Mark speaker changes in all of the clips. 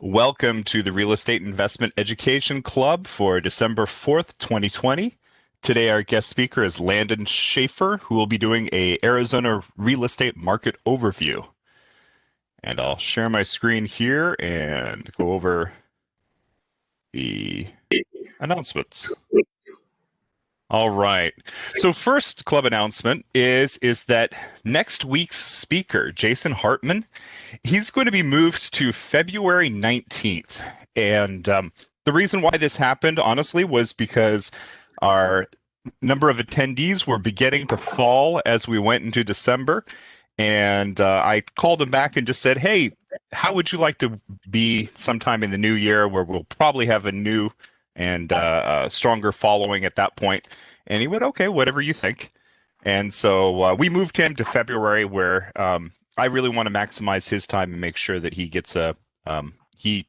Speaker 1: Welcome to the Real Estate Investment Education Club for December 4th, 2020. Today, our guest speaker is Landon Schaer, who will be doing a Arizona real estate market overview. And I'll share my screen here and go over the announcements. All right. So first club announcement is that next week's speaker, Jason Hartman, he's going to be moved to February 19th. And the reason why this happened, honestly, was because our number of attendees were beginning to fall as we went into December. And I called him back and just said, hey, how would you like to be sometime in the new year where we'll probably have a new and stronger following at that point? And he went, okay, whatever you think. And so we moved him to February, where I really want to maximize his time and make sure that he gets he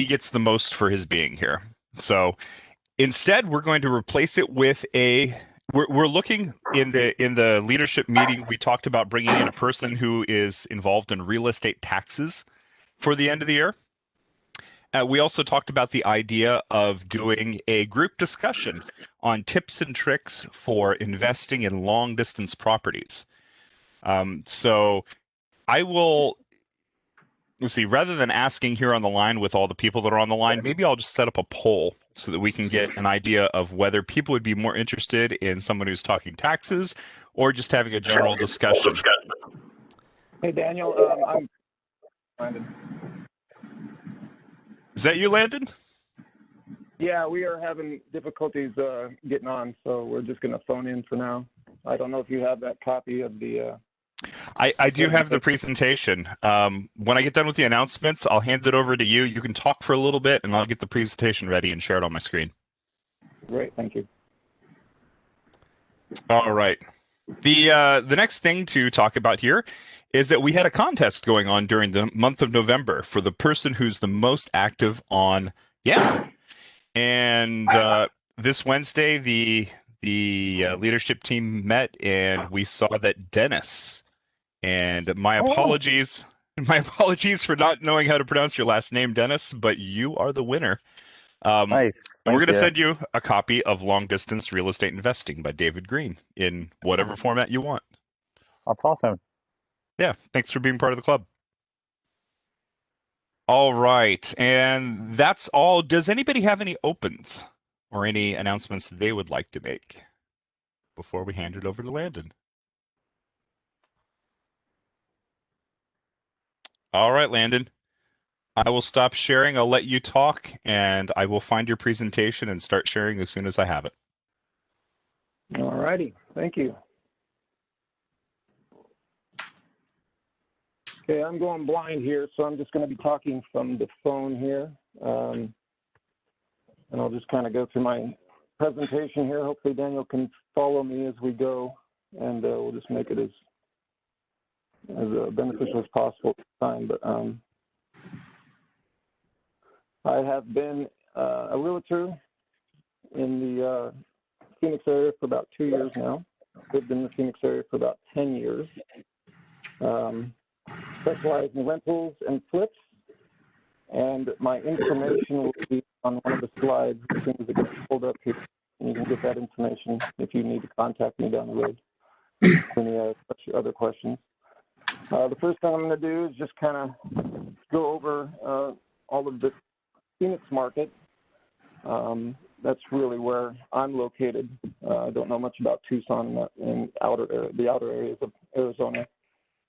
Speaker 1: gets the most for his being here. So instead, we're going to replace it with a. We're looking in the leadership meeting. We talked about bringing in a person who is involved in real estate taxes for the end of the year. We also talked about the idea of doing a group discussion on tips and tricks for investing in long distance properties. So I will, let's see, rather than asking here on the line with all the people that are on the line, maybe I'll just set up a poll so that we can get an idea of whether people would be more interested in someone who's talking taxes or just having a general discussion.
Speaker 2: Hey, Daniel, I'm Landon.
Speaker 1: Is that you, Landon?
Speaker 2: Yeah, we are having difficulties getting on, so we're just going to phone in for now. I don't know if you have that copy of the...
Speaker 1: I do have the presentation. When I get done with the announcements, I'll hand it over to you. You can talk for a little bit, and I'll get the presentation ready and share it on my screen.
Speaker 2: Great, thank you.
Speaker 1: All right. The next thing to talk about here is that we had a contest going on during the month of November for the person who's the most active on Yammer. And this Wednesday, the leadership team met, and we saw that Dennis. And my apologies for not knowing how to pronounce your last name, Dennis, but you are the winner.
Speaker 3: Nice.
Speaker 1: We're going to
Speaker 3: you.
Speaker 1: send you a copy of Long Distance Real Estate Investing by David Green in whatever format you want.
Speaker 3: That's awesome.
Speaker 1: Yeah, thanks for being part of the club. All right, and that's all. Does anybody have any opens or any announcements they would like to make before we hand it over to Landon? All right, Landon. I will stop sharing. I'll let you talk, and I will find your presentation and start sharing as soon as I have it.
Speaker 2: All righty, thank you. Okay, I'm going blind here, so I'm just going to be talking from the phone here. And I'll just kind of go through my presentation here. Hopefully Daniel can follow me as we go, and we'll just make it as beneficial as possible this time. But I have been a realtor in the Phoenix area for about 2 years now. Lived in the Phoenix area for about 10 years. Specialize in rentals and flips, and my information will be on one of the slides as soon as it gets pulled up here, and you can get that information if you need to contact me down the road for any other questions. The first thing I'm going to do is just kind of go over all of the Phoenix market. That's really where I'm located. I don't know much about Tucson and the outer areas of Arizona.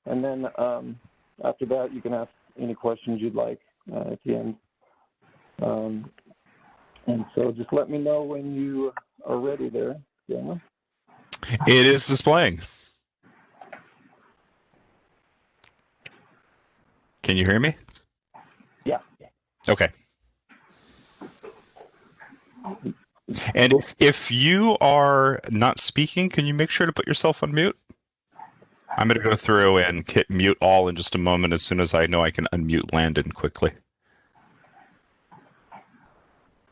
Speaker 2: And then after that, you can ask any questions you'd like at the end. And so just let me know when you are ready there, Daniel.
Speaker 1: It is displaying. Can you hear me?
Speaker 2: Yeah.
Speaker 1: Okay. And if you are not speaking, can you make sure to put yourself on mute? I'm going to go through and hit mute all in just a moment as soon as I know I can unmute Landon quickly.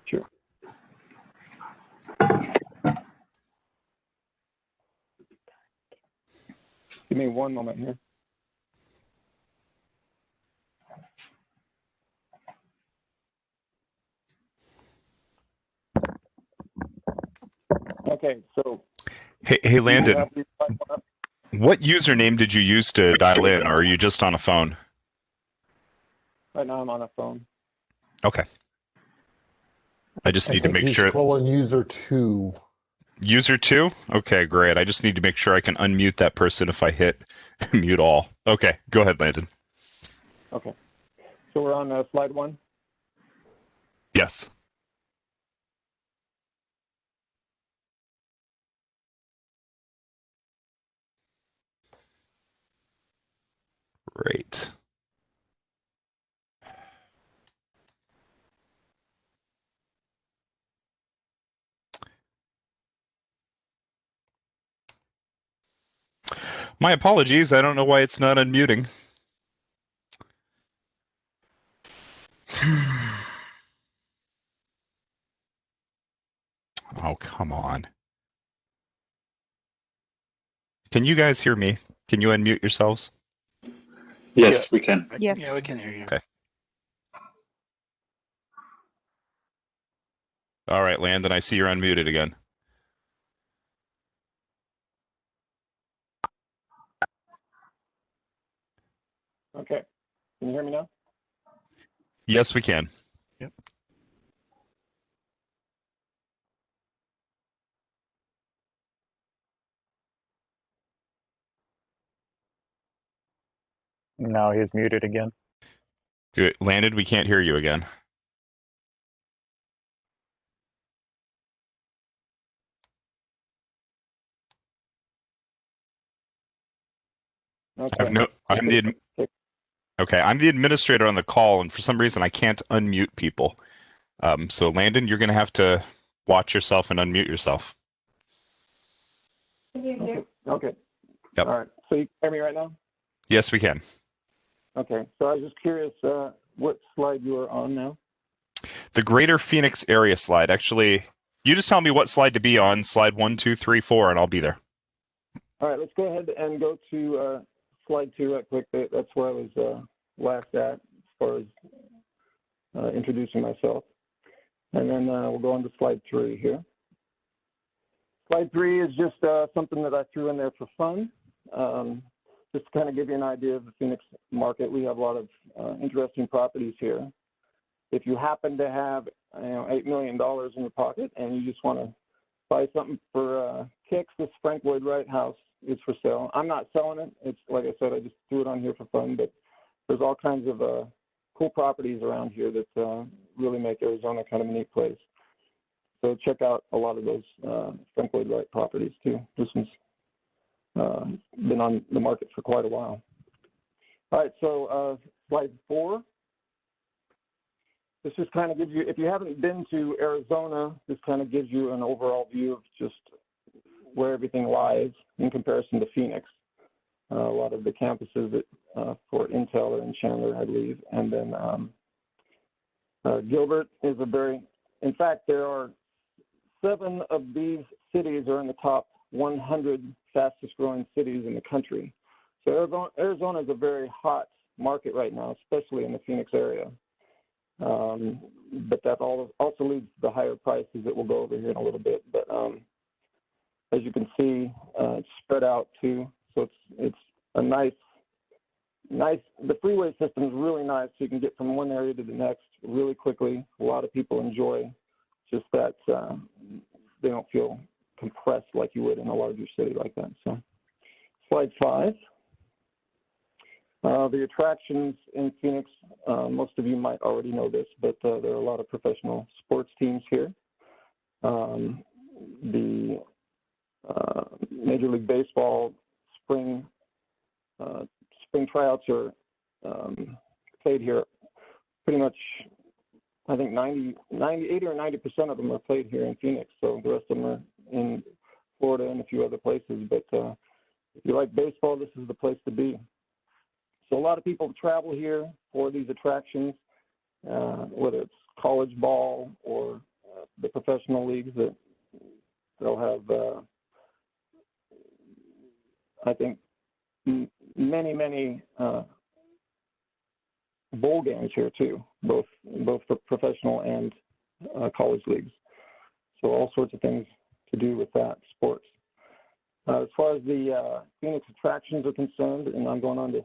Speaker 2: Sure. Give me one moment here. Okay, so
Speaker 1: Hey, Landon,
Speaker 2: up?
Speaker 1: what username did you use to dial in, or are you just on a phone?
Speaker 2: Right now I'm on a phone.
Speaker 1: Okay. I just
Speaker 4: I
Speaker 1: need to
Speaker 4: think
Speaker 1: make
Speaker 4: he's
Speaker 1: sure.
Speaker 4: calling user 2.
Speaker 1: User 2? Okay, great. I just need to make sure I can unmute that person if I hit mute all. Okay, go ahead, Landon.
Speaker 2: Okay, so we're on slide 1.
Speaker 1: Yes. Great. My apologies. I don't know why it's not unmuting. Oh, come on. Can you guys hear me? Can you unmute yourselves?
Speaker 5: Yes, we can.
Speaker 6: Yes.
Speaker 5: Yeah, we can hear you.
Speaker 1: Okay. All right, Landon, I see you're unmuted again.
Speaker 2: Okay, can you hear me now?
Speaker 1: Yes, we can.
Speaker 5: Yep.
Speaker 3: No, he's muted again.
Speaker 1: Do it. Landon, we can't hear you again.
Speaker 2: Okay.
Speaker 1: I'm the administrator on the call, and for some reason I can't unmute people. So Landon, you're going to have to watch yourself and unmute yourself.
Speaker 2: Okay.
Speaker 1: Yep.
Speaker 2: All right, so you can hear me right now?
Speaker 1: Yes, we can.
Speaker 2: Okay, so I was just curious what slide you are on now?
Speaker 1: The Greater Phoenix area slide. Actually, you just tell me what slide to be on. Slide 1, 2, 3, 4, and I'll be there.
Speaker 2: All right, let's go ahead and go to slide 2 right quick. That's where I was last at as far as introducing myself. And then we'll go on to slide 3 here. Slide 3 is just something that I threw in there for fun. Just to kind of give you an idea of the Phoenix market. We have a lot of interesting properties here. If you happen to have $8 million in your pocket and you just want to buy something for kicks, this Frank Lloyd Wright house is for sale. I'm not selling it. It's like I said, I just threw it on here for fun, but there's all kinds of cool properties around here that really make Arizona kind of a neat place. So check out a lot of those Frank Lloyd Wright properties too. This one's been on the market for quite a while. All right, so slide 4. This just kind of gives you, if you haven't been to Arizona, this kind of gives you an overall view of just where everything lies in comparison to Phoenix. A lot of the campuses that, for Intel are in Chandler, I believe. And then Gilbert is in fact, there are 7 of these cities are in the top 100 fastest growing cities in the country. So Arizona is a very hot market right now, especially in the Phoenix area. But that also leads to the higher prices that we'll go over here in a little bit. But as you can see, it's spread out too. So it's a nice, the freeway system is really nice. So you can get from one area to the next really quickly. A lot of people enjoy just that they don't feel compressed like you would in a larger city like that. So slide 5. The attractions in Phoenix, most of you might already know this, but there are a lot of professional sports teams here. The Major League Baseball spring tryouts are played here pretty much. I think 80 or 90% of them are played here in Phoenix. So the rest of them are in Florida and a few other places. But if you like baseball, this is the place to be. So a lot of people travel here for these attractions, whether it's college ball or the professional leagues that they'll have, I think, many bowl games here too, both for professional and college leagues. So all sorts of things to do with that, sports. As far as the Phoenix attractions are concerned, and I'm going on to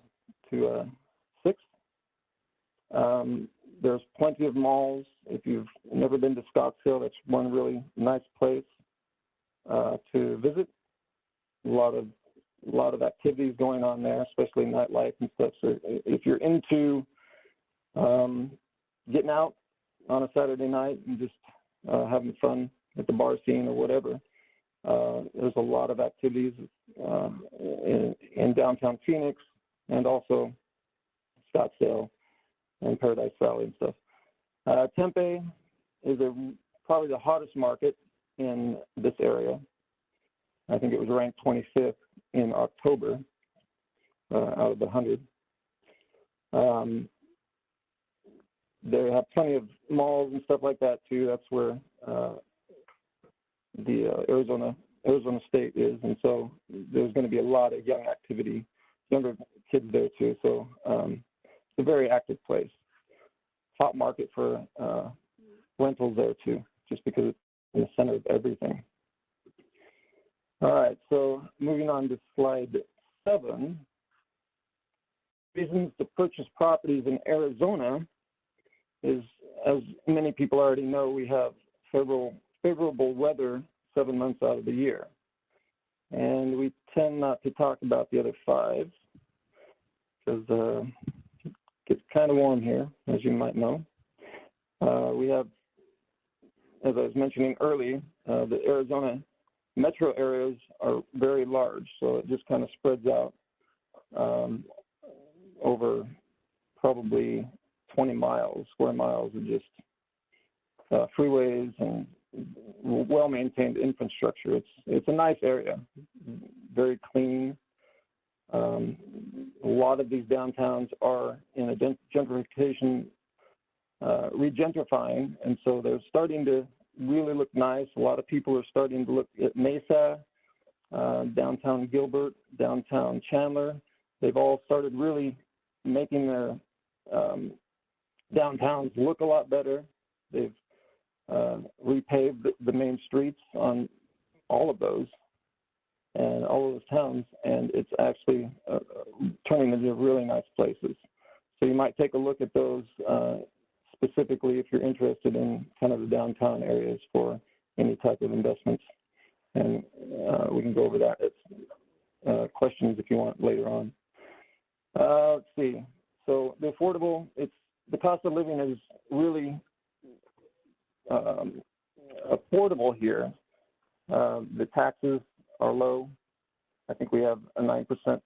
Speaker 2: 6, there's plenty of malls. If you've never been to Scottsdale, that's one really nice place to visit. A lot of activities going on there, especially nightlife and stuff. So if you're into getting out on a Saturday night and just having fun at the bar scene or whatever, there's a lot of activities in downtown Phoenix and also Scottsdale and Paradise Valley and stuff. Tempe is probably the hottest market in this area. I think it was ranked 25th in October out of the 100. They have plenty of malls and stuff like that too. That's where the Arizona State is, and so there's going to be a lot of younger kids there too. So it's a very active place. Hot market for rentals there too, just because it's in the center of everything. All right, so moving on to slide 7. Reasons to purchase properties in Arizona is, as many people already know, we have favorable weather 7 months out of the year. And we tend not to talk about the other 5 because it gets kind of warm here, as you might know. We have, as I was mentioning earlier, the Arizona metro areas are very large, so it just kind of spreads out over probably 20 square miles of just freeways and well-maintained infrastructure. It's a nice area, very clean. A lot of these downtowns are in a gentrification, regentrifying, and so they're starting to really look nice. A lot of people are starting to look at Mesa, downtown Gilbert, downtown Chandler. They've all started really making their downtowns look a lot better. They've repaved the main streets on all of those and all of those towns, and it's actually turning into really nice places. So you might take a look at those specifically if you're interested in kind of the downtown areas for any type of investments. And we can go over that as questions if you want later on. Let's see. So the cost of living is really affordable here. The taxes are low. I think we have a 9%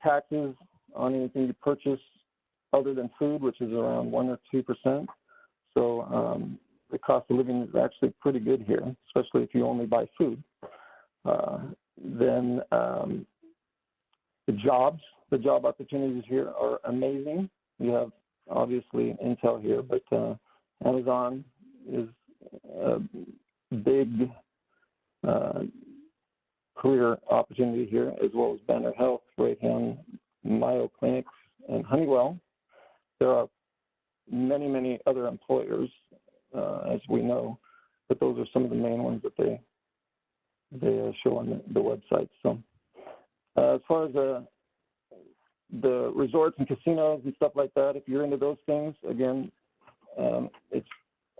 Speaker 2: taxes on anything you purchase other than food, which is around 1 or 2%. So the cost of living is actually pretty good here, especially if you only buy food. Then the job opportunities here are amazing. You have obviously Intel here, but Amazon is a big career opportunity here, as well as Banner Health, Raytheon, Mayo Clinics, and Honeywell. There are many, many other employers, as we know, but those are some of the main ones that they show on the website. So as far as the resorts and casinos and stuff like that, if you're into those things, again, it's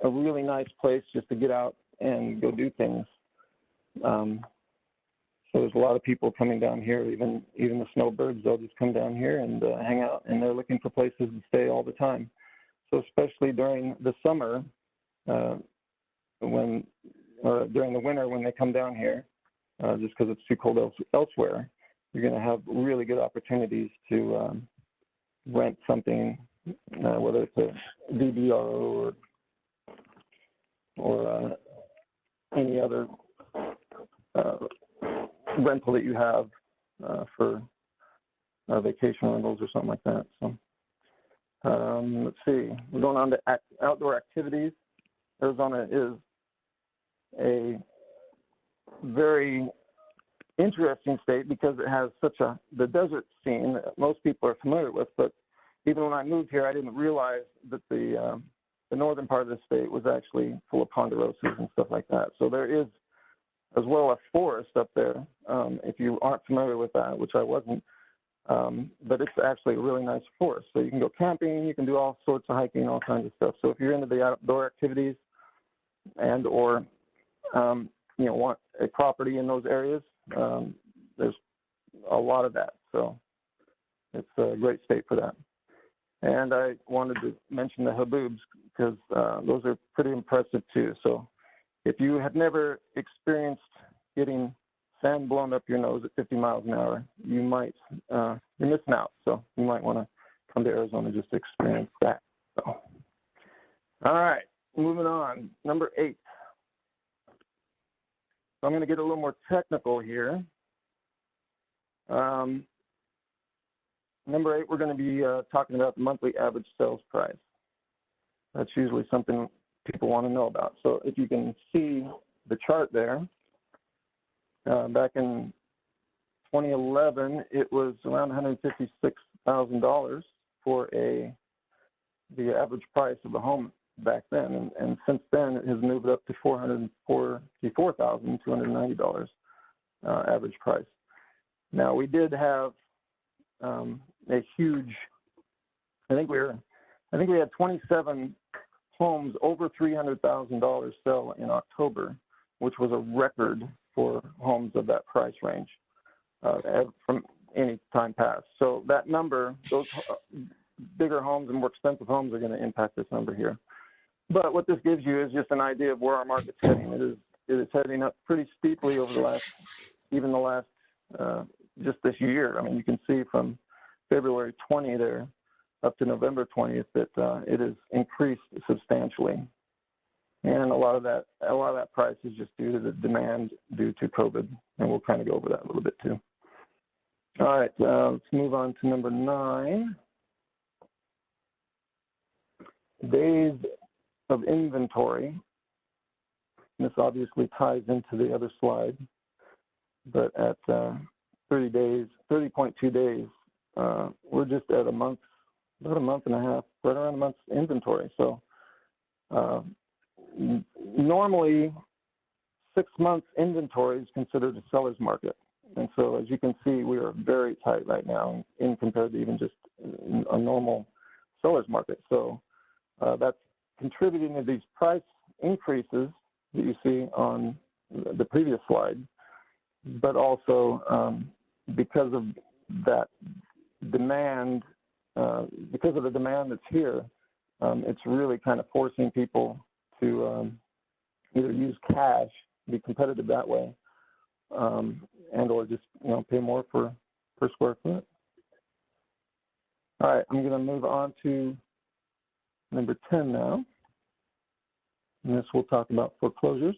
Speaker 2: a really nice place just to get out and go do things. So there's a lot of people coming down here, even the snowbirds, they'll just come down here and hang out, and they're looking for places to stay all the time. So especially during the summer, during the winter when they come down here, just because it's too cold elsewhere, you're going to have really good opportunities to rent something, whether it's a VBRO or any other rental that you have for vacation rentals or something like that. So let's see, we're going on to outdoor activities. Arizona is a very interesting state because it has the desert scene that most people are familiar with, but even when I moved here, I didn't realize that the northern part of the state was actually full of ponderosas and stuff like that. So there is as well as forest up there. If you aren't familiar with that, which I wasn't, but it's actually a really nice forest. So you can go camping, you can do all sorts of hiking, all kinds of stuff. So if you're into the outdoor activities and or want a property in those areas, there's a lot of that. So it's a great state for that. And I wanted to mention the haboobs because those are pretty impressive too. So if you have never experienced getting sand blown up your nose at 50 miles an hour, you might, you're missing out. So you might want to come to Arizona just to experience that. So, all right, moving on. Number 8. So I'm going to get a little more technical here. Number 8, we're going to be talking about the monthly average sales price. That's usually something people want to know about. So if you can see the chart there, back in 2011, it was around $156,000 for the average price of a home back then. And since then, it has moved up to $444,290 average price. Now, we did have a huge, I think we had 27 homes over $300,000 sell in October, which was a record for homes of that price range from any time past. So that number, those bigger homes and more expensive homes are going to impact this number here. But what this gives you is just an idea of where our market's heading. It is heading up pretty steeply over the last just this year. I mean, you can see from February 20 there up to November 20th that it has increased substantially. And a lot of that price is just due to the demand due to COVID, and we'll kind of go over that a little bit too. All right, let's move on to number 9. Days of inventory. This obviously ties into the other slide, but at 30.2 days, we're just at about a month and a half, right around a month's inventory. So normally 6 months inventory is considered a seller's market. And so as you can see, we are very tight right now in compared to even just a normal seller's market. So that's contributing to these price increases that you see on the previous slide, but also because of that demand, because of the demand that's here, it's really kind of forcing people to either use cash, be competitive that way, and or just pay more per square foot. All right, I'm going to move on to number 10 now. And this we'll talk about foreclosures.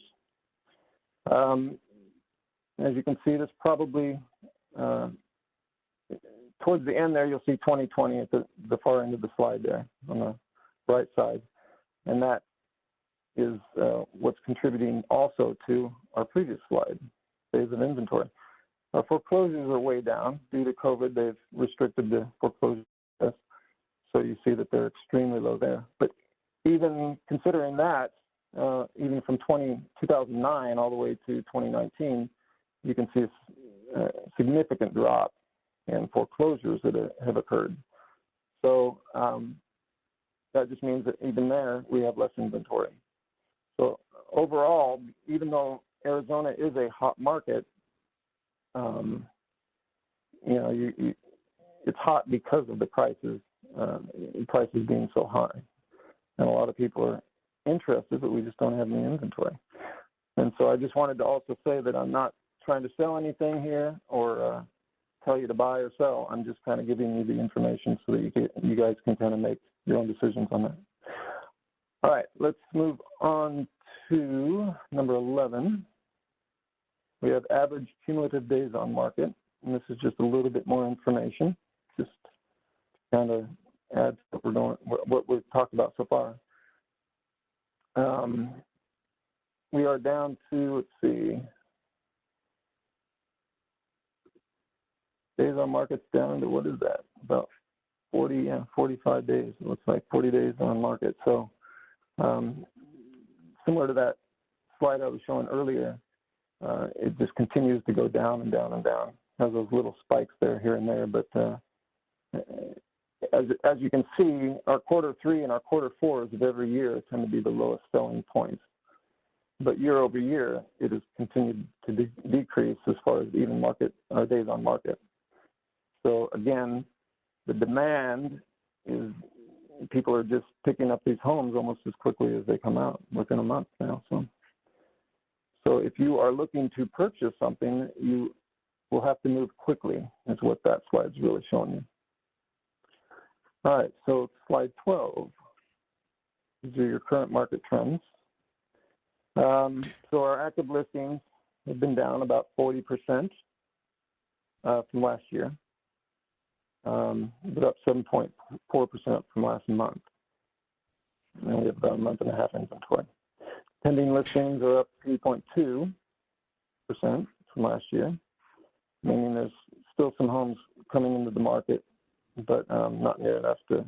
Speaker 2: As you can see, this probably towards the end there, you'll see 2020 at the far end of the slide there on the right side. And that is what's contributing also to our previous slide, days of inventory. Our foreclosures are way down due to COVID. They've restricted the foreclosure process, so you see that they're extremely low there. But even considering that, even from 2009 all the way to 2019, you can see a significant drop in foreclosures that have occurred. So that just means that even there we have less inventory. So overall, even though Arizona is a hot market, it's hot because of the prices being so high, and a lot of people are interested, but we just don't have any inventory. And so I just wanted to also say that I'm not trying to sell anything here or tell you to buy or sell. I'm just kind of giving you the information so that you guys can kind of make your own decisions on that. All right, let's move on to number 11. We have average cumulative days on market, and this is just a little bit more information, just to kind of add to what we've talked about so far. We are down to, let's see, days on market's down to, what is that? About 45 days. It looks like 40 days on market. So similar to that slide I was showing earlier, it just continues to go down and down and down. It has those little spikes there, here and there, but as you can see, our Q3 and our Q4s of every year tend to be the lowest selling points. But year over year, it has continued to decrease as far as even market days on market. So again, the demand is, people are just picking up these homes almost as quickly as they come out within a month now. So if you are looking to purchase something, you will have to move quickly, is what that slide's really showing you. All right, so slide 12. These are your current market trends. So our active listings have been down about 40% from last year, but up 7.4% from last month. And we have about a month and a half inventory. Pending listings are up 3.2% from last year, meaning there's still some homes coming into the market, but not near enough to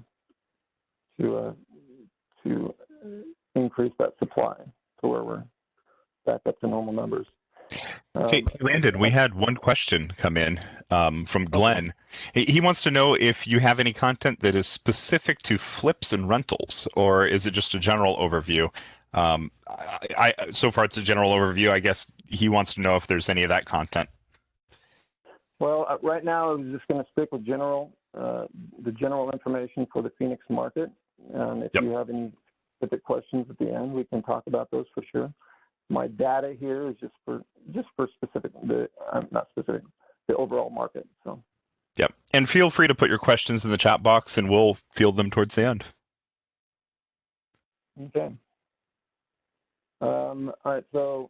Speaker 2: increase that supply to where we're back up to normal numbers.
Speaker 1: Hey, Landon, we had one question come in from Glenn. He wants to know if you have any content that is specific to flips and rentals, or is it just a general overview? So far, it's a general overview. I guess he wants to know if there's any of that content.
Speaker 2: Well, right now, I'm just going to stick with the general information for the Phoenix market. If you have any specific questions at the end, we can talk about those for sure. My data here is just for specific, the overall market. So.
Speaker 1: Yep, and feel free to put your questions in the chat box, and we'll field them towards the end.
Speaker 2: Okay. All right. So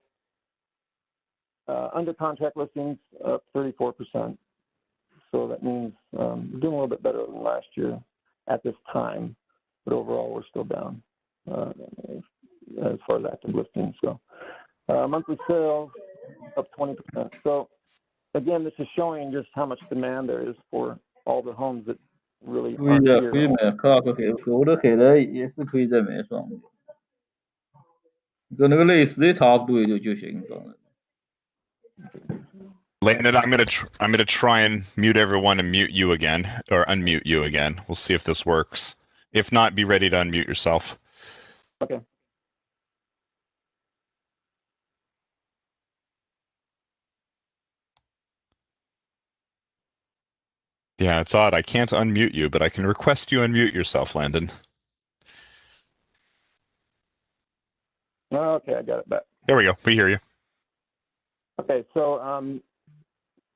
Speaker 2: under contract listings up 34%. So that means we're doing a little bit better than last year at this time, but overall we're still down as far as active listings go. Monthly sales up 20%. So again, this is showing just how much demand there is for all the homes that really aren't here.
Speaker 1: Landon, I'm gonna try and mute everyone and mute you again, or unmute you again. We'll see if this works. If not, be ready to unmute yourself.
Speaker 2: Okay.
Speaker 1: Yeah, it's odd. I can't unmute you, but I can request you unmute yourself, Landon.
Speaker 2: Okay, I got it back.
Speaker 1: There we go. We hear you.
Speaker 2: Okay, so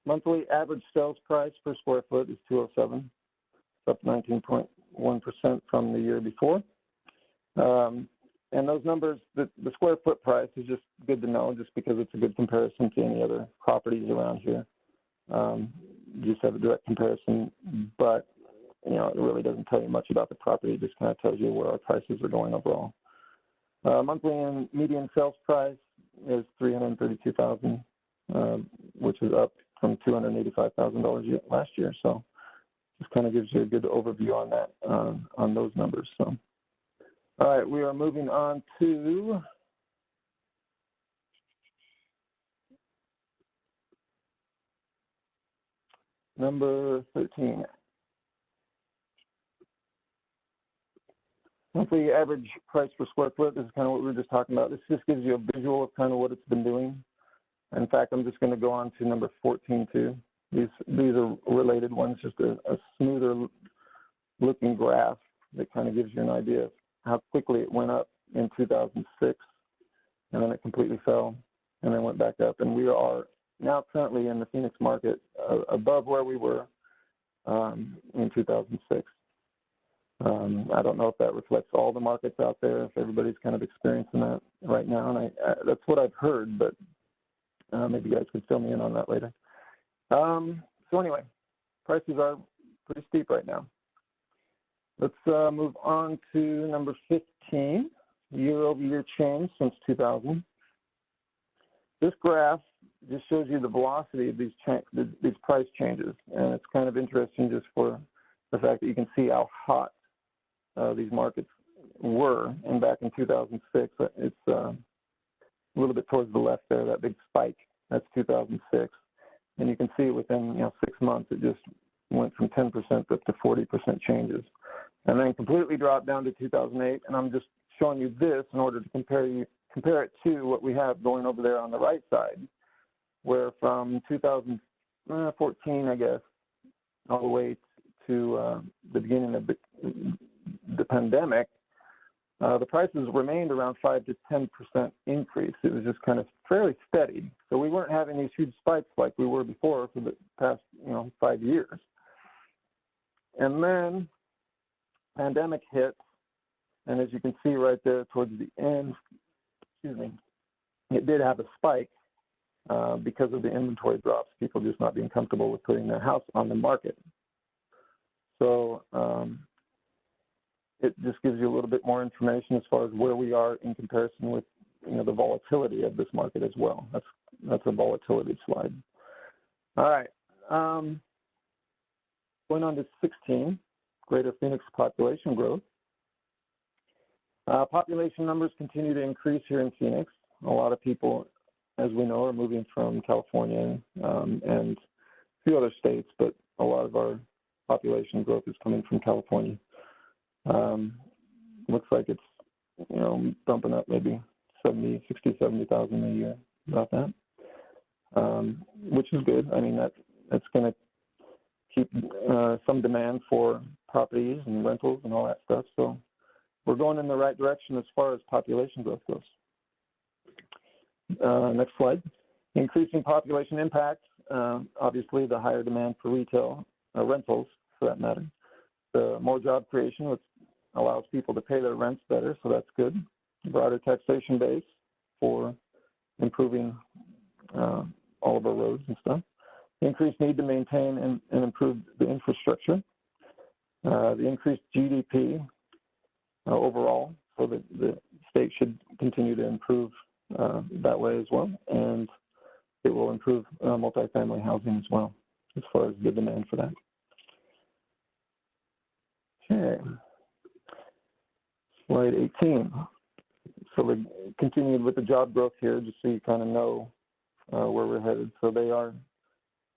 Speaker 2: monthly average sales price per square foot is $207. It's up 19.1% from the year before. And those numbers, the square foot price is just good to know, just because it's a good comparison to any other properties around here. You just have a direct comparison, but it really doesn't tell you much about the property. It just kind of tells you where our prices are going overall. Monthly and median sales price is $332,000, which is up from $285,000 last year. So just kind of gives you a good overview on that, on those numbers. So, all right, we are moving on to number 13. Monthly average price per square foot. This is kind of what we were just talking about. This just gives you a visual of kind of what it's been doing. In fact, I'm just going to go on to number 14 too. These are related ones, just a smoother looking graph that kind of gives you an idea of how quickly it went up in 2006, and then it completely fell, and then went back up. And we are now currently in the Phoenix market above where we were in 2006. I don't know if that reflects all the markets out there, if everybody's kind of experiencing that right now, and that's what I've heard, but maybe you guys could fill me in on that later. So anyway, prices are pretty steep right now. Let's move on to number 15, year-over-year change since 2000. This graph just shows you the velocity of these price changes, and it's kind of interesting just for the fact that you can see how hot these markets were. And back in 2006, it's a little bit towards the left there, that big spike That's 2006. And you can see within 6 months, it just went from 10% up to 40% changes. And then completely dropped down to 2008. And I'm just showing you this in order to compare it to what we have going over there on the right side, where from 2014, I guess, all the way to the beginning of the pandemic, the prices remained around 5 to 10% increase. It was just kind of fairly steady. So we weren't having these huge spikes like we were before for the past 5 years. And then pandemic hit, and as you can see right there towards the end, it did have a spike because of the inventory drops, people just not being comfortable with putting their house on the market. So it just gives you a little bit more information as far as where we are in comparison with the volatility of this market as well. That's a volatility slide. All right. Going on to 16, Greater Phoenix population growth. Population numbers continue to increase here in Phoenix. A lot of people, as we know, are moving from California and a few other states, but a lot of our population growth is coming from California. Looks like it's bumping up maybe 60, 70,000 a year, about that, which is good. I mean, that's going to keep some demand for properties and rentals and all that stuff. So we're going in the right direction as far as population growth goes. Next slide. Increasing population impacts, obviously the higher demand for retail rentals, for that matter. The more job creation, which allows people to pay their rents better, so that's good. Broader taxation base for improving all of our roads and stuff. Increased need to maintain and improve the infrastructure. The increased GDP overall, so the state should continue to improve that way as well, and it will improve multifamily housing as well, as far as the demand for that. Okay, slide 18. So we continued with the job growth here, just so you kind of know where we're headed. So they are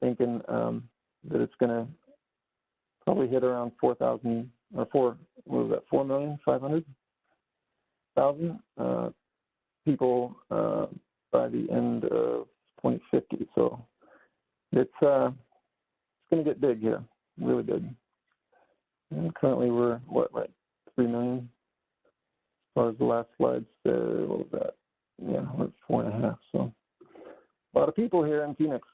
Speaker 2: thinking that it's going to probably hit around 4,000 or 4,500,000 people by the end of 2050. So it's going to get big here, really big. And currently we're like 3 million? As far as the last slide said, what was that? Yeah, we're 4.5. So a lot of people here in Phoenix.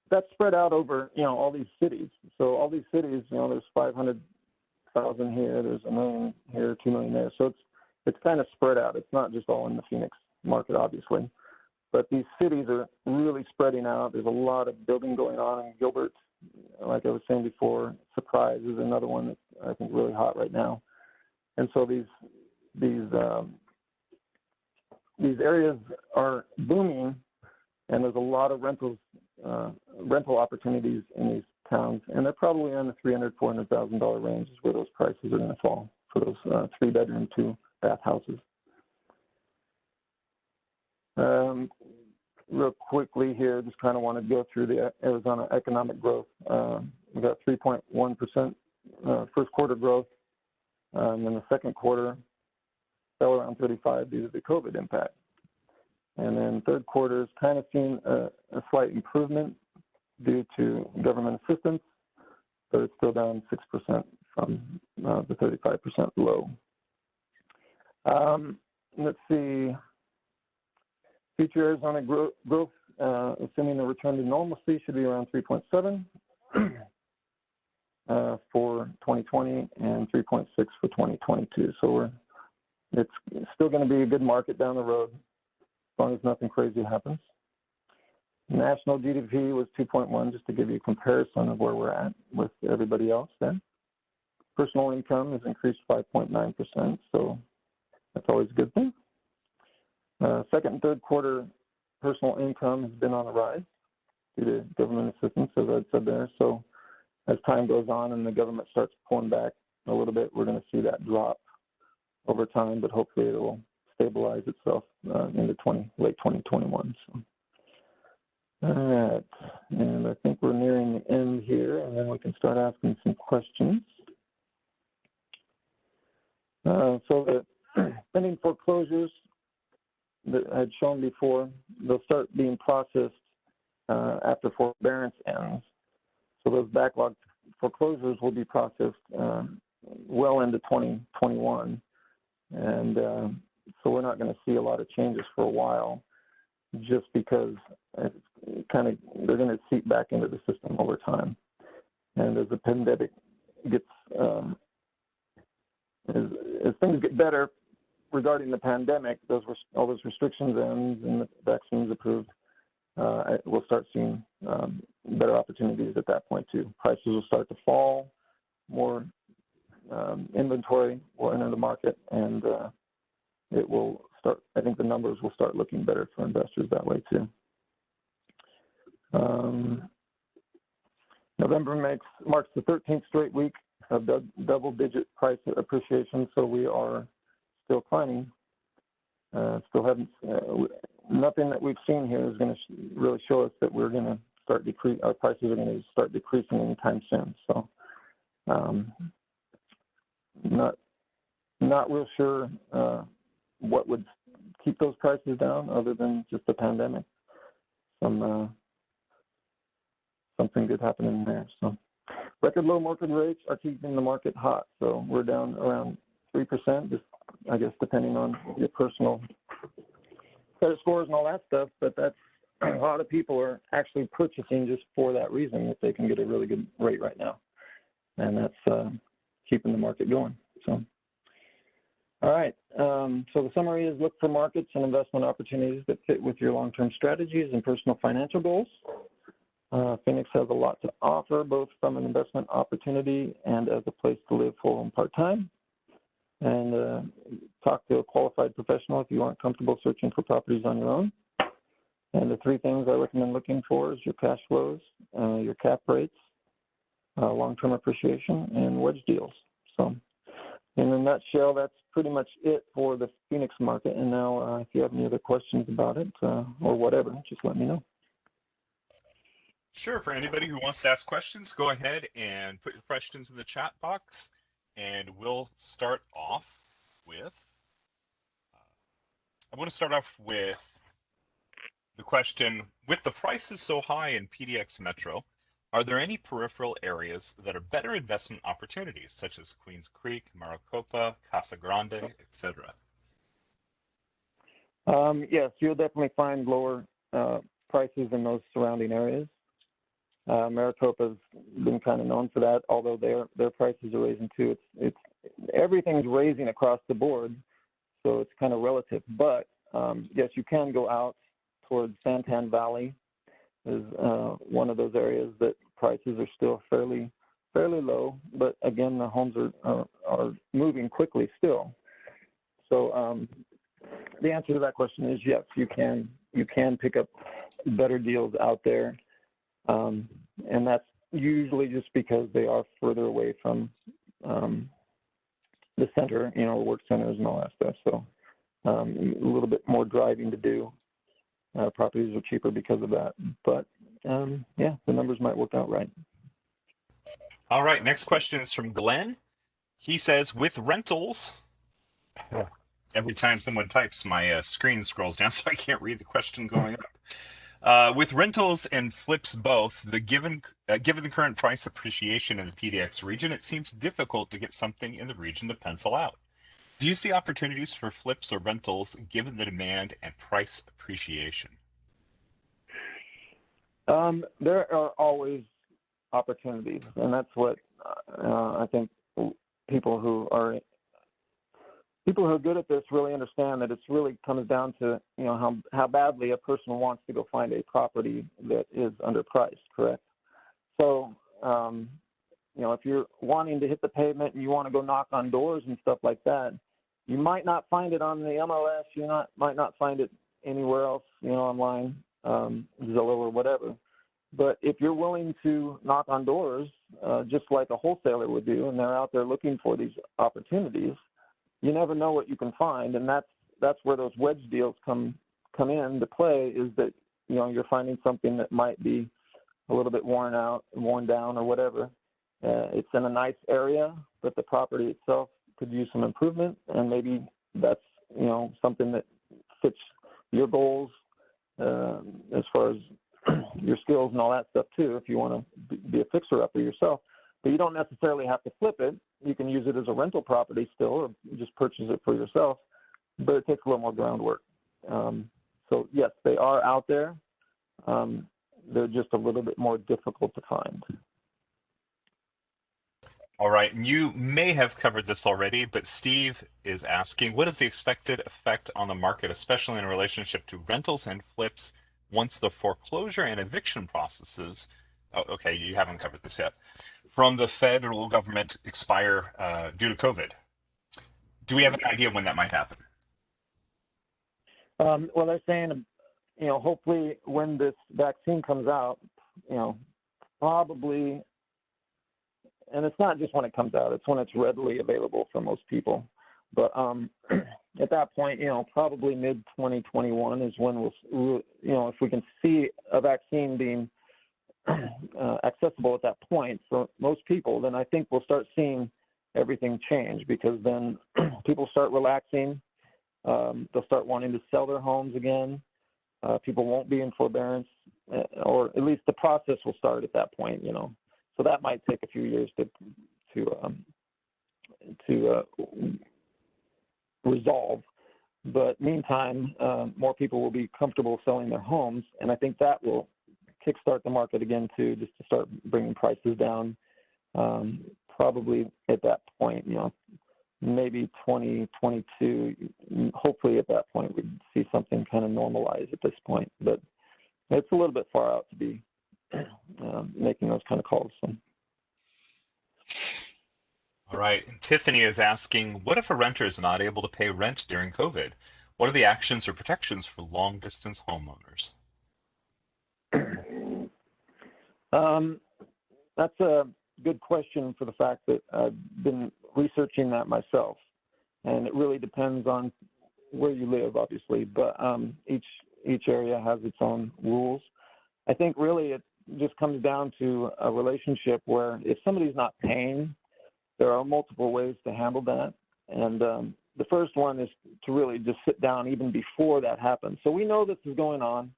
Speaker 2: That's spread out over all these cities. So all these cities, there's 500,000 here, there's 1 million here, 2 million there. So it's kind of spread out. It's not just all in the Phoenix market, obviously, but these cities are really spreading out. There's a lot of building going on in Gilbert. Like I was saying before, Surprise is another one that's I think really hot right now. And so these areas are booming, and there's a lot of rental opportunities in these towns, and they're probably in the $300,000, $400,000 range is where those prices are going to fall for those 3-bedroom, 2-bath houses. Real quickly here, just kind of want to go through the Arizona economic growth. We got 3.1% first quarter growth, and then the second quarter fell around 35 due to the COVID impact. And then third quarter is kind of seen a slight improvement due to government assistance, but it's still down 6% from the 35% low. Let's see. Future Arizona growth, assuming the return to normalcy, should be around 3.7 for 2020 and 3.6 for 2022. So it's still going to be a good market down the road, as long as nothing crazy happens. National GDP was 2.1, just to give you a comparison of where we're at with everybody else there. Personal income has increased 5.9%, so that's always a good thing. Second and third quarter personal income has been on the rise due to government assistance, as I said there. So as time goes on and the government starts pulling back a little bit, we're going to see that drop over time, but hopefully it will stabilize itself into late 2021. So All right, and I think we're nearing the end here, and then we can start asking some questions. So the pending foreclosures that I had shown before, they'll start being processed after forbearance ends. So those backlog foreclosures will be processed well into 2021. And so we're not going to see a lot of changes for a while, just because it's they're going to seep back into the system over time. And as the pandemic gets, as things get better regarding the pandemic, all those restrictions end and the vaccines approved, we'll start seeing better opportunities at that point too. Prices will start to fall, more inventory will enter the market, and it will start, I think the numbers will start looking better for investors that way too. November marks the 13th straight week of double-digit price appreciation, so we are still climbing. Still haven't, nothing that we've seen here is going to really show us that we're going to start our prices are going to start decreasing anytime soon. So, not real sure what would keep those prices down other than just the pandemic. Something good happening there. So, record low mortgage rates are keeping the market hot. So we're down around 3%, just I guess depending on your personal credit scores and all that stuff. But that's a lot of people are actually purchasing just for that reason, that they can get a really good rate right now, and that's keeping the market going. So. All right, so the summary is look for markets and investment opportunities that fit with your long-term strategies and personal financial goals. Phoenix has a lot to offer, both from an investment opportunity and as a place to live full and part-time. And talk to a qualified professional if you aren't comfortable searching for properties on your own. And the three things I recommend looking for is your cash flows, your cap rates, long-term appreciation, and wedge deals. So in a nutshell, that's pretty much it for the Phoenix market. And now if you have any other questions about it or whatever, just let me know.
Speaker 1: Sure. For anybody who wants to ask questions, go ahead and put your questions in the chat box, and we'll start off with. I want to start off with the question: with the prices so high in PDX Metro, are there any peripheral areas that are better investment opportunities, such as Queens Creek, Maricopa, Casa Grande, etc.?
Speaker 2: Yes, you'll definitely find lower prices in those surrounding areas. Maricopa's been kind of known for that, although their prices are raising too. It's everything's raising across the board, so it's kind of relative. But yes, you can go out towards Santan Valley. Is one of those areas that prices are still fairly low, but again, the homes are moving quickly still. So the answer to that question is yes, you can pick up better deals out there. And that's usually just because they are further away from the center, work centers and all that stuff. So a little bit more driving to do. Properties are cheaper because of that. But yeah, the numbers might work out right.
Speaker 1: All right, next question is from Glenn. He says, with rentals, every time someone types, my screen scrolls down, so I can't read the question going up. With rentals and flips both, given the current price appreciation in the PDX region, it seems difficult to get something in the region to pencil out. Do you see opportunities for flips or rentals given the demand and price appreciation?
Speaker 2: There are always opportunities, and that's what I think people who are good at this really understand, that it's really comes down to how badly a person wants to go find a property that is underpriced, correct? So if you're wanting to hit the pavement and you want to go knock on doors and stuff like that, you might not find it on the MLS. You might not find it anywhere else, online, Zillow or whatever. But if you're willing to knock on doors, just like a wholesaler would do, and they're out there looking for these opportunities, you never know what you can find, and that's where those wedge deals come into play. Is that you're finding something that might be a little bit worn down or whatever. It's in a nice area, but the property itself could use some improvement, and maybe that's, something that fits your goals as far as your skills and all that stuff too, if you want to be a fixer-upper yourself. But you don't necessarily have to flip it. You can use it as a rental property still, or just purchase it for yourself, but it takes a little more groundwork. So yes, they are out there. They're just a little bit more difficult to find.
Speaker 1: All right, and you may have covered this already, but Steve is asking, what is the expected effect on the market, especially in relationship to rentals and flips, once the foreclosure and eviction processes, okay, you haven't covered this yet, from the federal government expire due to COVID? Do we have an idea when that might happen?
Speaker 2: Well, they're saying, hopefully when this vaccine comes out, probably, and it's not just when it comes out, it's when it's readily available for most people. But at that point, probably mid-2021 is when we'll, if we can see a vaccine being accessible at that point for most people, then I think we'll start seeing everything change, because then people start relaxing. They'll start wanting to sell their homes again. People won't be in forbearance, or at least the process will start at that point, So that might take a few years to resolve. But meantime, more people will be comfortable selling their homes, and I think that will kickstart the market again too, just to start bringing prices down. Probably at that point, maybe 2022. Hopefully, at that point, we'd see something kind of normalize at this point. But it's a little bit far out to be making those kind of calls. So.
Speaker 1: All right, and Tiffany is asking, what if a renter is not able to pay rent during COVID? What are the actions or protections for long-distance homeowners?
Speaker 2: That's a good question, for the fact that I've been researching that myself, and it really depends on where you live, obviously, but each area has its own rules. I think really it just comes down to a relationship where if somebody's not paying, there are multiple ways to handle that. And the first one is to really just sit down even before that happens. So we know this is going on.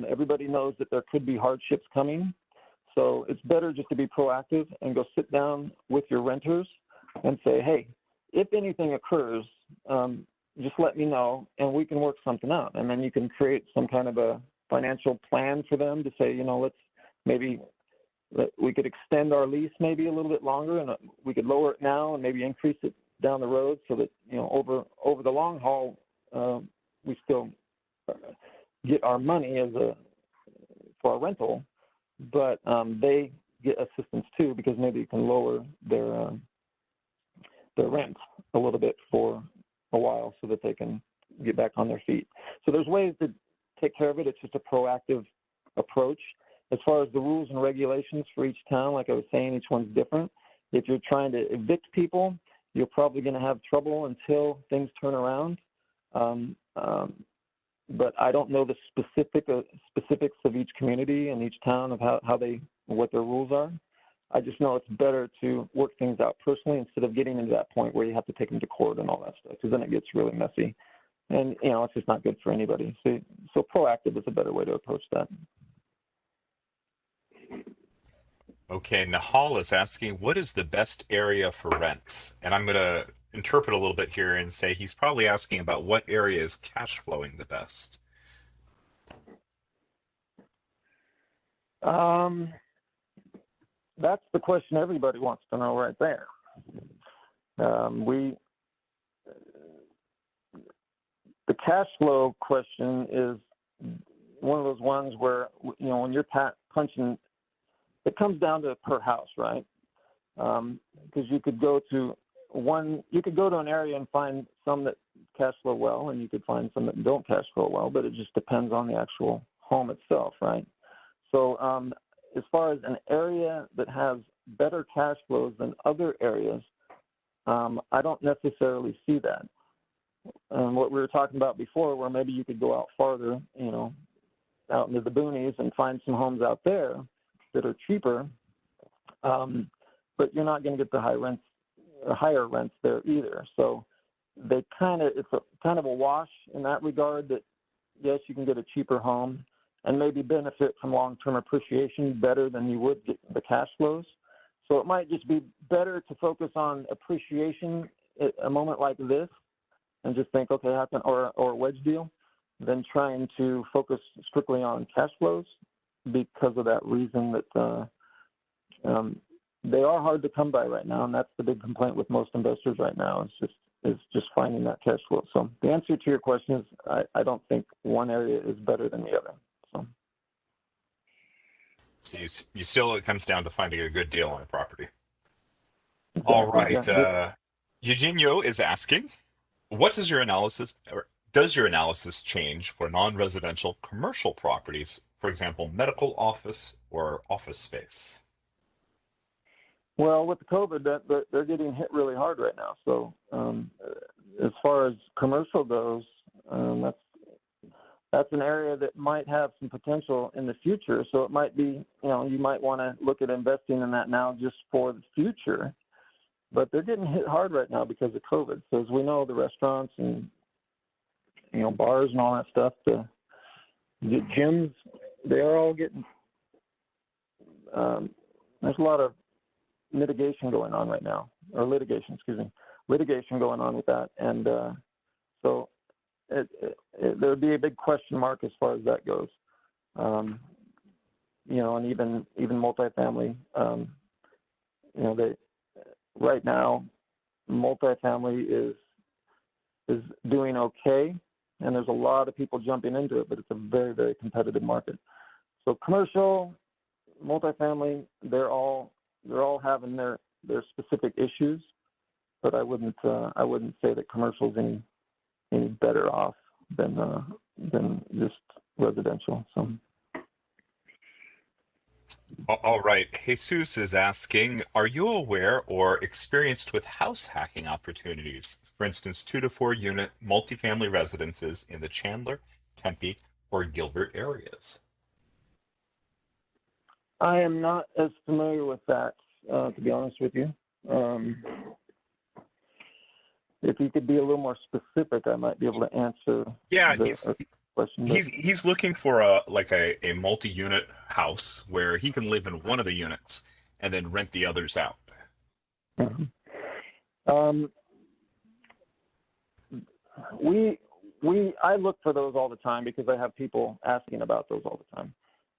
Speaker 2: Everybody knows that there could be hardships coming. So it's better just to be proactive and go sit down with your renters and say, hey, if anything occurs, just let me know and we can work something out. And then you can create some kind of a financial plan for them to say, let's maybe we could extend our lease maybe a little bit longer, and we could lower it now and maybe increase it down the road, so that, over the long haul, we still get our money for our rental, but they get assistance too, because maybe you can lower their rent a little bit for a while so that they can get back on their feet. So there's ways to take care of it. It's just a proactive approach. As far as the rules and regulations for each town, like I was saying, each one's different. If you're trying to evict people, you're probably going to have trouble until things turn around. But I don't know the specifics of each community and each town of what their rules are. I just know it's better to work things out personally instead of getting into that point where you have to take them to court and all that stuff, because then it gets really messy. And, it's just not good for anybody. So proactive is a better way to approach that.
Speaker 1: Okay, Nahal is asking, what is the best area for rents? And I'm going to interpret a little bit here and say he's probably asking about what area is cash flowing the best.
Speaker 2: That's the question everybody wants to know right there. The cash flow question is one of those ones where, when you're punching, it comes down to per house, right? Because you could go to an area and find some that cash flow well, and you could find some that don't cash flow well, but it just depends on the actual home itself, right? So as far as an area that has better cash flows than other areas, I don't necessarily see that. And what we were talking about before, where maybe you could go out farther, out into the boonies and find some homes out there that are cheaper, but you're not going to get the higher rents there either. So it's kind of a wash in that regard, that yes, you can get a cheaper home and maybe benefit from long-term appreciation better than you would get the cash flows. So it might just be better to focus on appreciation at a moment like this and just think, okay, or a wedge deal, than trying to focus strictly on cash flows, because of that reason that they are hard to come by right now, and that's the big complaint with most investors right now, is just finding that cash flow. So the answer to your question is I don't think one area is better than the other.
Speaker 1: So you still, it comes down to finding a good deal on a property.
Speaker 2: Exactly,
Speaker 1: All right.
Speaker 2: yeah.
Speaker 1: Eugenio is asking, what does your analysis, or does your analysis change for non-residential commercial properties, for example, medical office or office space?
Speaker 2: Well, with the COVID, they're getting hit really hard right now. So as far as commercial goes, that's an area that might have some potential in the future. So it might be, you might want to look at investing in that now just for the future. But they're getting hit hard right now because of COVID. So as we know, the restaurants and bars and all that stuff, the gyms, they are all getting. There's a lot of litigation going on with that, and so there would be a big question mark as far as that goes. And even multifamily, right now, multifamily is doing okay, and there's a lot of people jumping into it, but it's a very, very competitive market. So commercial, multifamily, they're all having their specific issues, but I wouldn't say that commercial's any better off than just residential. So.
Speaker 1: All right. Jesus is asking, are you aware or experienced with house hacking opportunities? For instance, 2 to 4 unit multifamily residences in the Chandler, Tempe, or Gilbert areas?
Speaker 2: I am not as familiar with that, to be honest with you. If you could be a little more specific, I might be able to answer the question.
Speaker 1: He's looking for a multi-unit house where he can live in one of the units and then rent the others out.
Speaker 2: I look for those all the time because I have people asking about those all the time.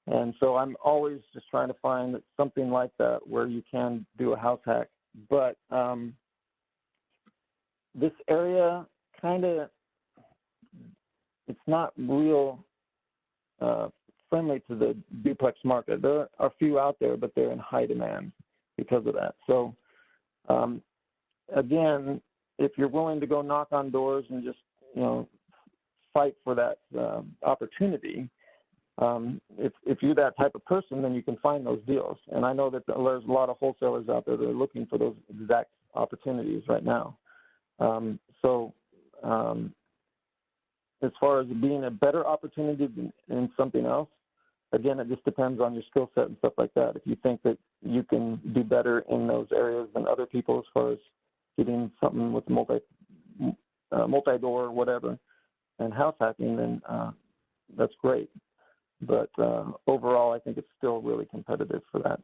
Speaker 2: And so I'm always just trying to find something like that where you can do a house hack. But this area it's not real friendly to the duplex market. There are a few out there, but they're in high demand because of that. So again, if you're willing to go knock on doors and just, fight for that opportunity, if you're that type of person, then you can find those deals. And I know that there's a lot of wholesalers out there that are looking for those exact opportunities right now. As far as being a better opportunity than something else, again, it just depends on your skill set and stuff like that. If you think that you can do better in those areas than other people as far as getting something with multi-door or whatever and house hacking, then that's great. But overall, I think it's still really competitive for that.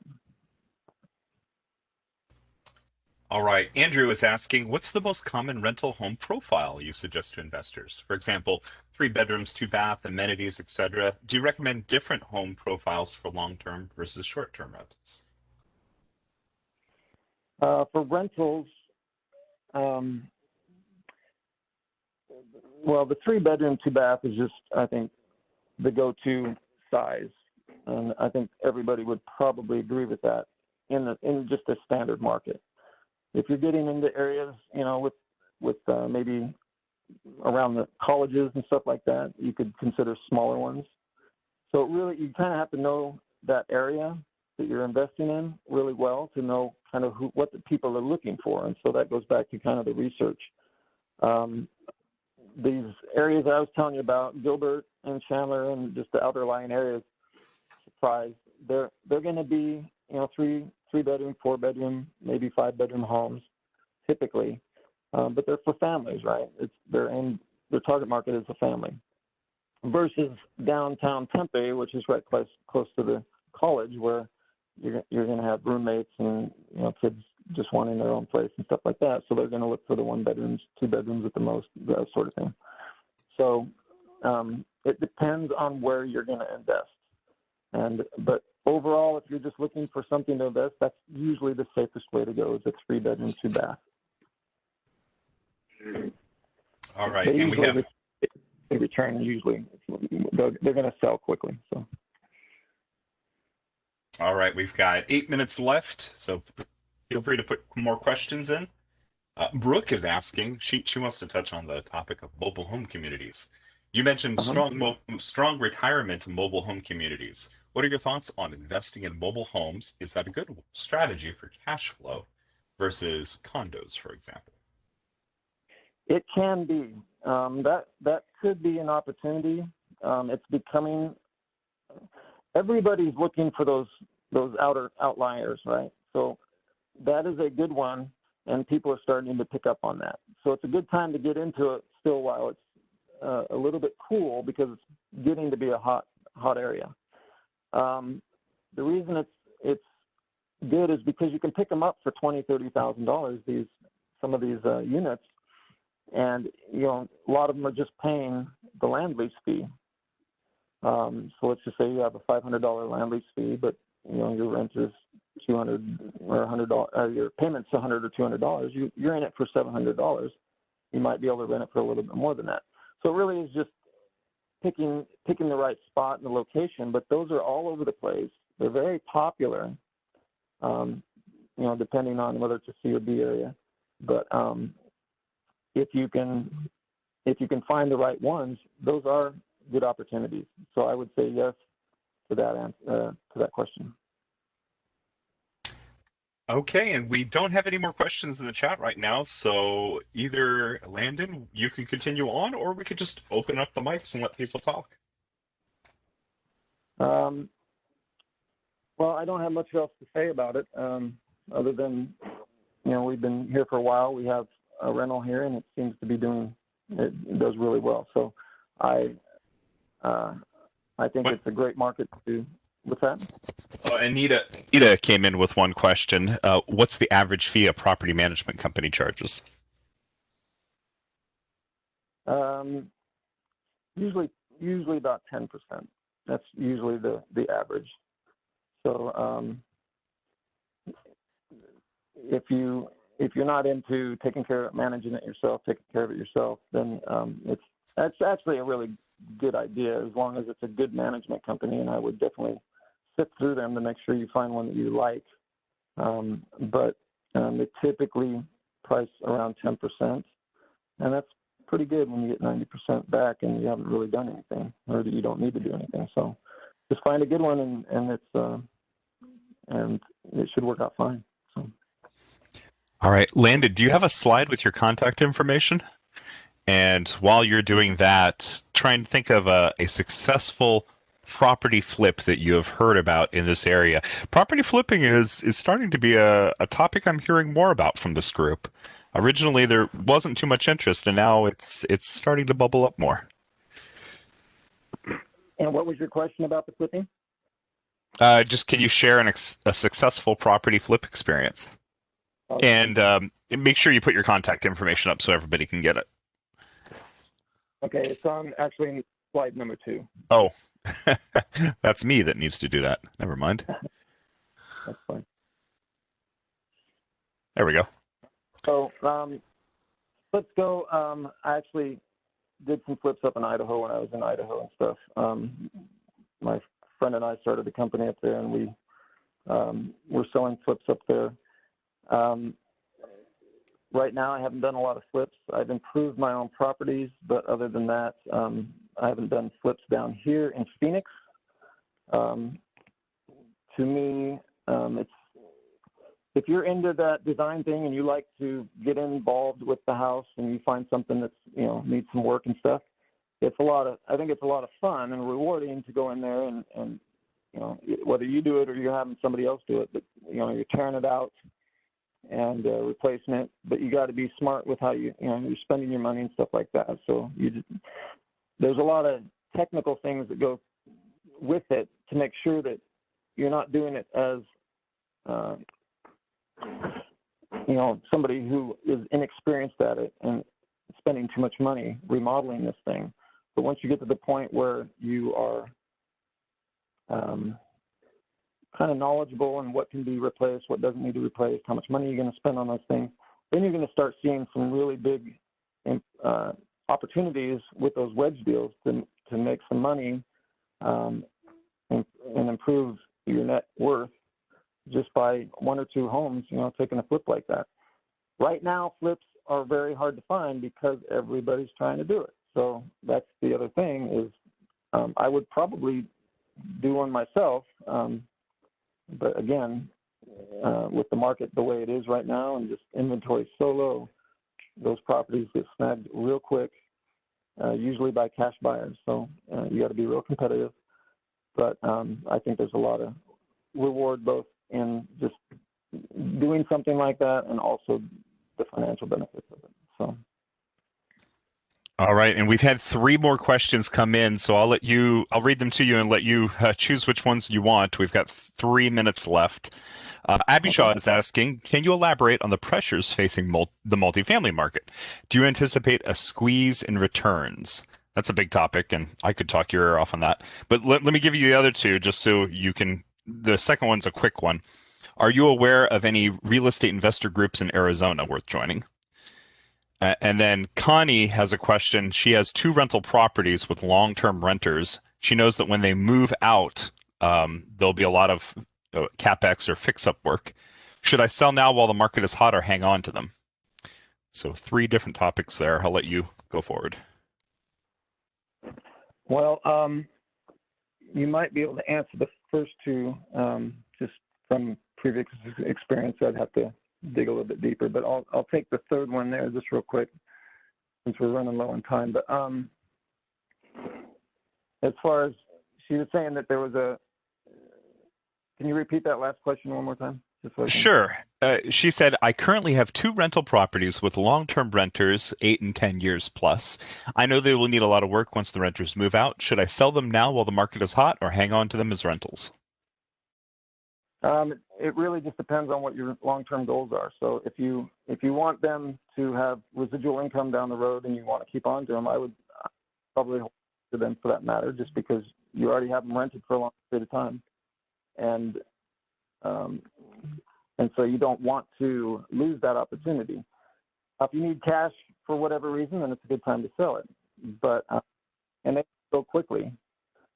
Speaker 1: All right. Andrew is asking, what's the most common rental home profile you suggest to investors? For example, 3 bedrooms, 2 bath, amenities, etc. Do you recommend different home profiles for long-term versus short-term rentals?
Speaker 2: For rentals, well, the 3 bedroom, 2 bath is just, I think, the go-to size. And I think everybody would probably agree with that in just a standard market. If you're getting into areas, with maybe around the colleges and stuff like that, you could consider smaller ones. So really, you kind of have to know that area that you're investing in really well to know kind of what the people are looking for. And so that goes back to kind of the research. These areas I was telling you about, Gilbert and Chandler and just the outlying areas, Surprise, they're going to be, you know, three bedroom, 4 bedroom, maybe 5 bedroom homes, typically, but they're for families, right? Their target market is a family. Versus downtown Tempe, which is right close to the college, where you're going to have roommates and, you know, kids just wanting their own place and stuff like that. So they're going to look for the 1 bedrooms, 2 bedrooms at the most, that sort of thing. So it depends on where you're going to invest. But overall, if you're just looking for something to invest, that's usually the safest way to go, is a 3 bedroom, 2 bath.
Speaker 1: All right, and we have.
Speaker 2: They return usually. They're going to sell quickly. So.
Speaker 1: All right, we've got 8 minutes left, so feel free to put more questions in. Brooke is asking, she wants to touch on the topic of mobile home communities. You mentioned strong retirement mobile home communities. What are your thoughts on investing in mobile homes? Is that a good strategy for cash flow versus condos, for example?
Speaker 2: It can be. That could be an opportunity. It's becoming, everybody's looking for those outliers, right? So that is a good one, and people are starting to pick up on that. So it's a good time to get into it still while it's a little bit cool, because it's getting to be a hot area. The reason it's good is because you can pick them up for $20,000, $30,000. Some of these units. And, you know, a lot of them are just paying the land lease fee. So let's just say you have a $500 land lease fee, but, you know, your rent is $200 or $100, your payment's $100 or $200. You're in it for $700. You might be able to rent it for a little bit more than that. So it really is just picking the right spot and the location, but those are all over the place. They're very popular, you know, depending on whether it's a C or B area. But if you can find the right ones, those are good opportunities. So I would say yes to that question.
Speaker 1: Okay, and we don't have any more questions in the chat right now, so either Landon, you can continue on, or we could just open up the mics and let people talk.
Speaker 2: Well, I don't have much else to say about it, other than, you know, we've been here for a while. We have a rental here, and it seems to be it does really well. So I think it's a great market to. What's that?
Speaker 1: Anita came in with one question. What's the average fee a property management company charges?
Speaker 2: Usually about 10%. That's usually the average. So if you're not into managing it yourself, taking care of it yourself, then that's actually a really good idea, as long as it's a good management company. And I would definitely sit through them to make sure you find one that you like. But they typically price around 10%, and that's pretty good when you get 90% back and you haven't really done anything, or that you don't need to do anything. So just find a good one, and it should work out fine. So.
Speaker 1: All right, Landon, do you have a slide with your contact information? And while you're doing that, try and think of a successful property flip that you have heard about in this area. Property flipping is starting to be a topic I'm hearing more about from this group. Originally, there wasn't too much interest, and now it's starting to bubble up more.
Speaker 2: And what was your question about the flipping?
Speaker 1: Just can you share a successful property flip experience? Okay. And make sure you put your contact information up so everybody can get it.
Speaker 2: Okay, it's on actually slide number 2.
Speaker 1: Oh, that's me that needs to do that. Never mind.
Speaker 2: That's fine.
Speaker 1: There we go.
Speaker 2: So let's go. I actually did some flips up in Idaho when I was in Idaho and stuff. My friend and I started a company up there, and we were selling flips up there. Right now, I haven't done a lot of flips. I've improved my own properties, but other than that, I haven't done flips down here in Phoenix. To me, if you're into that design thing and you like to get involved with the house and you find something that's, you know, needs some work and stuff, I think it's a lot of fun and rewarding to go in there and you know, whether you do it or you're having somebody else do it, but you know, you're tearing it out and replacing it, but you got to be smart with how you're spending your money and stuff like that. So there's a lot of technical things that go with it to make sure that you're not doing it as you know, somebody who is inexperienced at it and spending too much money remodeling this thing. But once you get to the point where you are kind of knowledgeable in what can be replaced, what doesn't need to be replaced, how much money you're going to spend on those things, then you're going to start seeing some really big opportunities with those wedge deals to make some money and improve your net worth just by one or two homes, you know, taking a flip like that. Right now, flips are very hard to find because everybody's trying to do it. So that's the other thing is I would probably do one myself. But again, with the market the way it is right now and just inventory so low, those properties get snagged real quick, usually by cash buyers. So you got to be real competitive. But I think there's a lot of reward both in just doing something like that and also the financial benefits of it. So.
Speaker 1: All right, and we've had 3 more questions come in, so I'll read them to you and let you choose which ones you want. We've got 3 minutes left. Abby Shaw is asking, can you elaborate on the pressures facing the multifamily market? Do you anticipate a squeeze in returns? That's a big topic, and I could talk your ear off on that. But let me give you the other 2 just so you can. The second one's a quick one. Are you aware of any real estate investor groups in Arizona worth joining? And then Connie has a question. She has 2 rental properties with long-term renters. She knows that when they move out, there'll be a lot of CapEx or fix-up work. Should I sell now while the market is hot or hang on to them? So 3 different topics there. I'll let you go forward.
Speaker 2: Well, you might be able to answer the first 2 just from previous experience. I'd have to dig a little bit deeper, but I'll take the third one there just real quick since we're running low on time. But as far as she was saying that there was can you repeat that last question one more time?
Speaker 1: Sure. She said, I currently have 2 rental properties with long-term renters, 8 and 10 years plus. I know they will need a lot of work once the renters move out. Should I sell them now while the market is hot or hang on to them as rentals?
Speaker 2: It really just depends on what your long-term goals are. So if you want them to have residual income down the road and you want to keep on to them, I would probably hold to them for that matter, just because you already have them rented for a long period of time, and so you don't want to lose that opportunity. If you need cash for whatever reason, then it's a good time to sell it. But and they go quickly.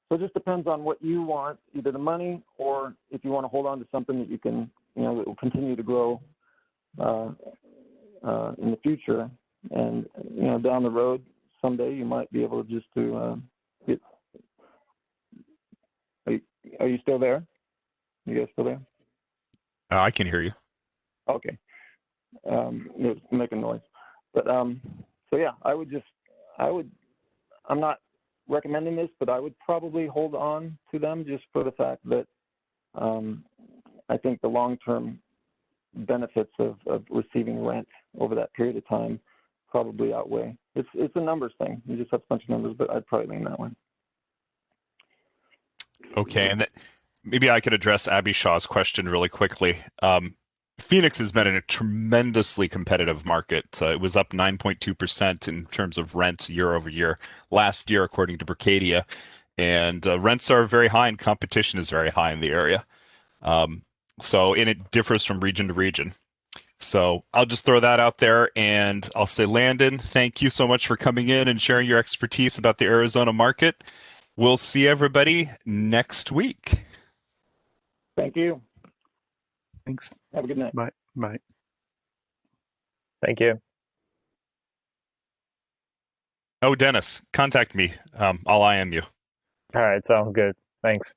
Speaker 2: So it just depends on what you want, either the money or if you want to hold on to something that you can, you know, that will continue to grow in the future. And, you know, down the road, someday you might be able to just get. Are you still there? You guys still there?
Speaker 1: I can hear you.
Speaker 2: Okay. It's making noise. But so yeah, I'm not recommending this, but I would probably hold on to them just for the fact that I think the long-term benefits of receiving rent over that period of time probably outweigh. It's a numbers thing. You just have a bunch of numbers, but I'd probably lean that way.
Speaker 1: Okay, and maybe I could address Abby Shaw's question really quickly. Phoenix has been in a tremendously competitive market. It was up 9.2% in terms of rent year over year last year, according to Berkadia. And rents are very high and competition is very high in the area. And it differs from region to region. So I'll just throw that out there, and I'll say, Landon, thank you so much for coming in and sharing your expertise about the Arizona market. We'll see everybody next week.
Speaker 2: Thank you.
Speaker 5: Thanks.
Speaker 2: Have a good night.
Speaker 5: Bye. Bye.
Speaker 3: Thank you.
Speaker 1: Oh, Dennis, contact me. I'll IM you.
Speaker 3: All right, sounds good. Thanks.